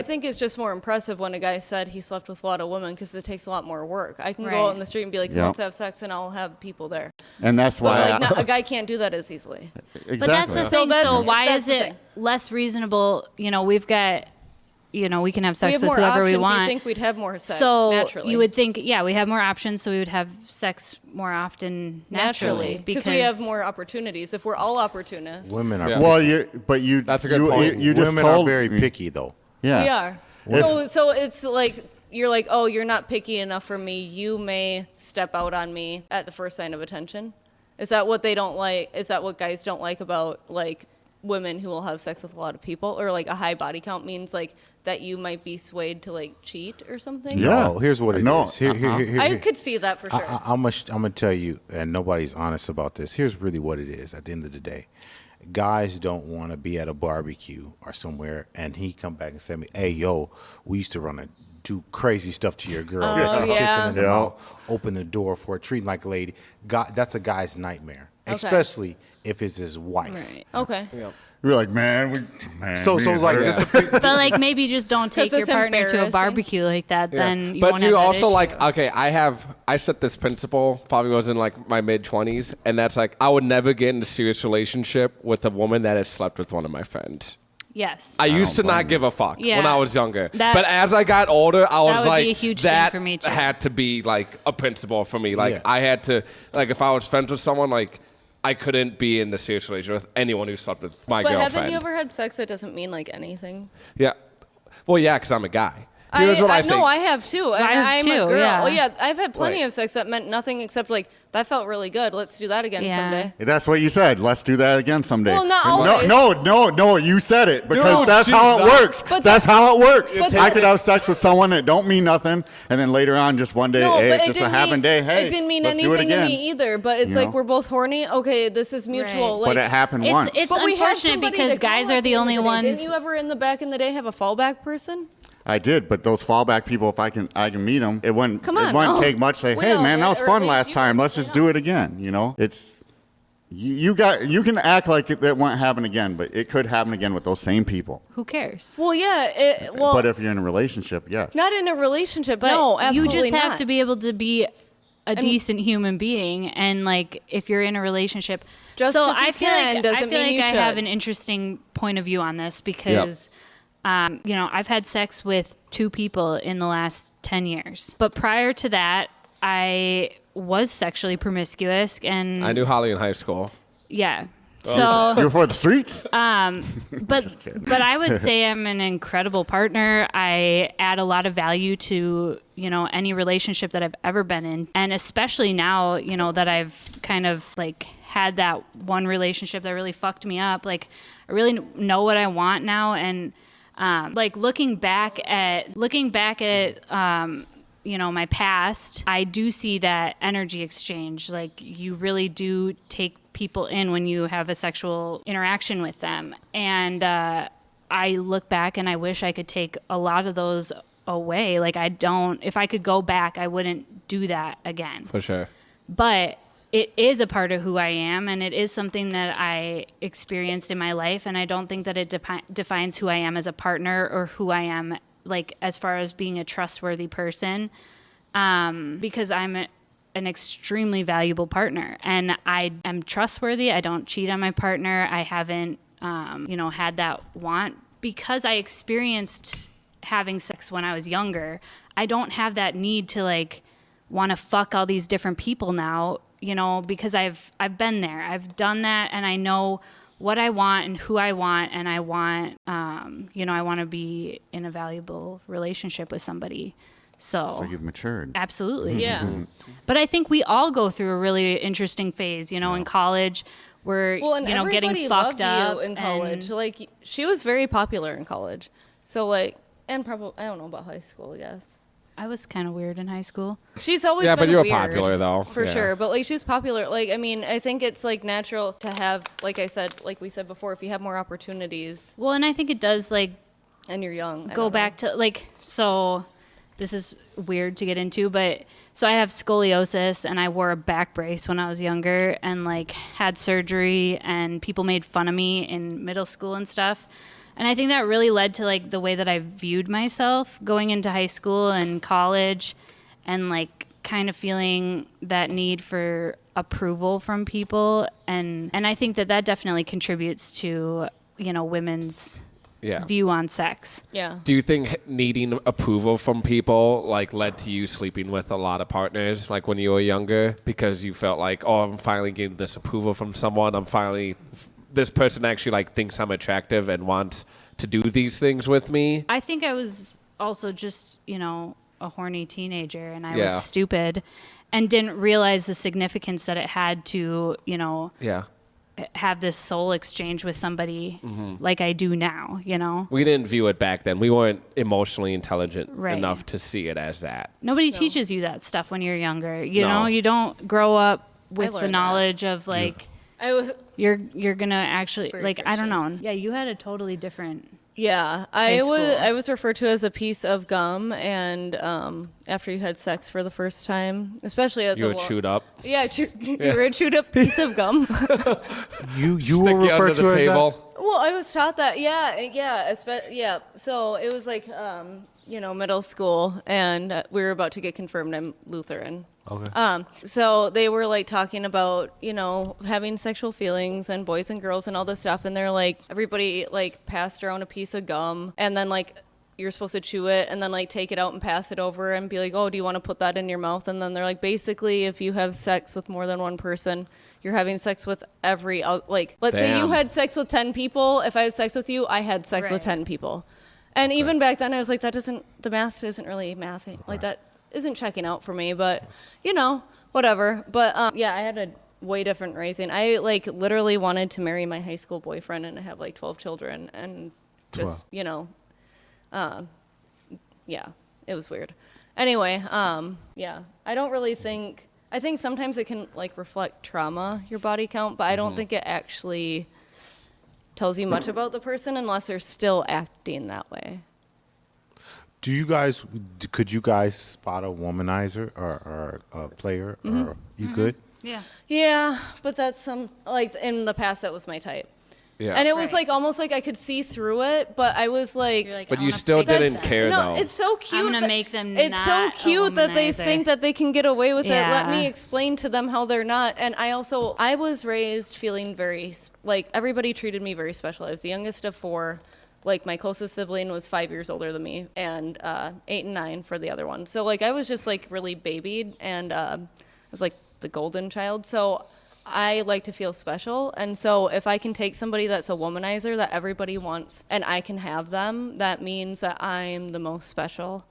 think it's just more impressive when a guy said he slept with a lot of women because it takes a lot more work. I can go out in the street and be like, let's have sex, and I'll have people there. And that's why a guy can't do that as easily. Exactly. But that's the thing. So why is it less reasonable? We've got, we can have sex with whoever we want. You think we'd have more sex naturally. You would think, we have more options, so we would have sex more often naturally. Because we have more opportunities. If we're all opportunists. Women are that's a good point. You just women are very picky, though. Yeah. We are. So it's like, you're like, oh, you're not picky enough for me. You may step out on me at the first sign of attention. Is that what they don't like? Is that what guys don't like about, like, women who will have sex with a lot of people? Or, like, a high body count means, like, that you might be swayed to, like, cheat or something? Yeah. No, here's what it is. Here, I could see that for sure. I'm going to tell you, and nobody's honest about this. Here's really what it is at the end of the day. Guys don't want to be at a barbecue or somewhere, and he come back and say, hey, yo, we used to do crazy stuff to your girl. Kissing in the mouth, open the door for her, treating like a lady. God, that's a guy's nightmare, especially if it's his wife. Right. Okay. Yeah. We're like, but like maybe just don't take your partner to a barbecue like that. Then you won't have that also issue. like, okay, I set this principle, probably was in like my mid 20s, and that's like, I would never get in a serious relationship with a woman that has slept with one of my friends. Yes. I used to not give a fuck when I was younger. But as I got older, I was like, be a huge thing for me too. had to be like a principle for me. Like I had to, like if I was friends with someone, like I couldn't be in the serious relationship with anyone who slept with my girlfriend. But haven't you ever had sex that doesn't mean like anything? Yeah. Well, yeah, because I'm a guy. Here's what I say. No, I have too. I'm too, a girl. yeah. Oh, yeah, I've had plenty of sex that meant nothing except like, that felt really good. Let's do that again someday. That's what you said. Let's do that again someday. Well, not always. No, you said it because that's how it works. That's how it works. I could have sex with someone that don't mean nothing, and then later on, just one day, it's just a happen day. Hey, it didn't mean let's do it anything to again. me either. But it's like we're both horny. Okay, this is mutual. Right. Like, But it happened once. It's but we had unfortunate somebody because to call guys at are the end only of the day. ones. Didn't you ever in the back in the day have a fallback person? I did, but those fallback people, if I can meet them, it wouldn't take much. Say, hey man, that was fun last time. Let's just do it again. It's you can act like that won't happen again, but it could happen again with those same people. Who cares? Well, yeah. But if you're in a relationship, yes. Not in a relationship. But no, absolutely you just not. have to be able to be a decent human being, and like if you're in a relationship. Just so 'cause you I feel can like doesn't mean you I should. have an interesting point of view on this because. I've had sex with 2 people in the last 10 years. But prior to that, I was sexually promiscuous. And I knew Holly in high school. Yeah. So You're for the streets? but I would say I'm an incredible partner. I add a lot of value to, any relationship that I've ever been in. And especially now, that I've kind of like had that one relationship that really fucked me up. Like I really know what I want now. And looking back at my past, I do see that energy exchange. Like you really do take people in when you have a sexual interaction with them. And I look back and I wish I could take a lot of those away. Like if I could go back, I wouldn't do that again. For sure. But it is a part of who I am, and it is something that I experienced in my life, and I don't think that it defines who I am as a partner or who I am, like, as far as being a trustworthy person, because I'm an extremely valuable partner, and I am trustworthy. I don't cheat on my partner. I haven't, had that want. Because I experienced having sex when I was younger, I don't have that need to, like, want to fuck all these different people now, because I've been there. I've done that, and I know what I want and who I want, and I want, I want to be in a valuable relationship with somebody. So you've matured. Absolutely. Yeah. But I think we all go through a really interesting phase, in college. We're, getting fucked up. You in college. Like, she was very popular in college. So, like, and probably, I don't know about high school, I guess. I was kind of weird in high school. She's always been but you were weird, popular though. For sure. But like she was popular. Like, I mean, I think it's like natural to have, like I said, like we said before, if you have more opportunities. Well, and I think it does like and you're young. Go back to like, so this is weird to get into, but so I have scoliosis and I wore a back brace when I was younger and like had surgery and people made fun of me in middle school and stuff. And I think that really led to like the way that I viewed myself going into high school and college, and like kind of feeling that need for approval from people. And I think that definitely contributes to, women's view on sex. Yeah. Do you think needing approval from people like led to you sleeping with a lot of partners like when you were younger because you felt like, oh, I'm finally getting this approval from someone. This person actually like thinks I'm attractive and wants to do these things with me? I think I was also just, a horny teenager, and I was stupid and didn't realize the significance that it had to, have this soul exchange with somebody like I do now, We didn't view it back then. We weren't emotionally intelligent Right. enough to see it as that. Nobody teaches you that stuff when you're younger. You know, you don't grow up with the learned knowledge of like I was you're gonna actually Very like I don't Christian. know. Yeah, you had a totally different. Yeah, High school. I was referred to as a piece of gum, and after you had sex for the first time, especially as You a were chewed up. Yeah, you were a chewed up piece of gum. You Stick were you under referred the to as table. Well, I was taught that. Yeah. So it was like middle school, and we were about to get confirmed. I'm Lutheran. Okay. So they were like talking about, having sexual feelings and boys and girls and all this stuff. And they're like, everybody like passed around a piece of gum, and then like you're supposed to chew it and then like take it out and pass it over and be like, oh, do you want to put that in your mouth? And then they're like, basically, if you have sex with more than one person, you're having sex with every, let's say you Damn. had sex with 10 people. If I had sex with you, I had sex with Right. 10 people. And even back then I was like, the math isn't really mathing. Like that isn't checking out for me, but whatever. But I had a way different raising. I like literally wanted to marry my high school boyfriend and have like 12 children and just, it was weird. Anyway, I don't really think, I think sometimes it can like reflect trauma, your body count, but I don't think it actually tells you much about the person unless they're still acting that way. Could you guys spot a womanizer or a player? Or you could? Yeah. Yeah, but that's like in the past that was my type. Yeah. And it was Right. like almost like I could see through it, but I was like, You're like, But I you wanna still fix didn't that. care, no, though. it's so cute. I'm gonna that- make them It's so not a cute that they womanizer. think that they can get away with it. Let me Yeah. explain to them how they're not. And I was raised feeling very, like everybody treated me very special. I was the youngest of 4. Like my closest sibling was 5 years older than me, and 8 and 9 for the other one. So like I was just like really babied, and I was like the golden child. So I like to feel special, and so if I can take somebody that's a womanizer that everybody wants, and I can have them, that means that I'm the most special.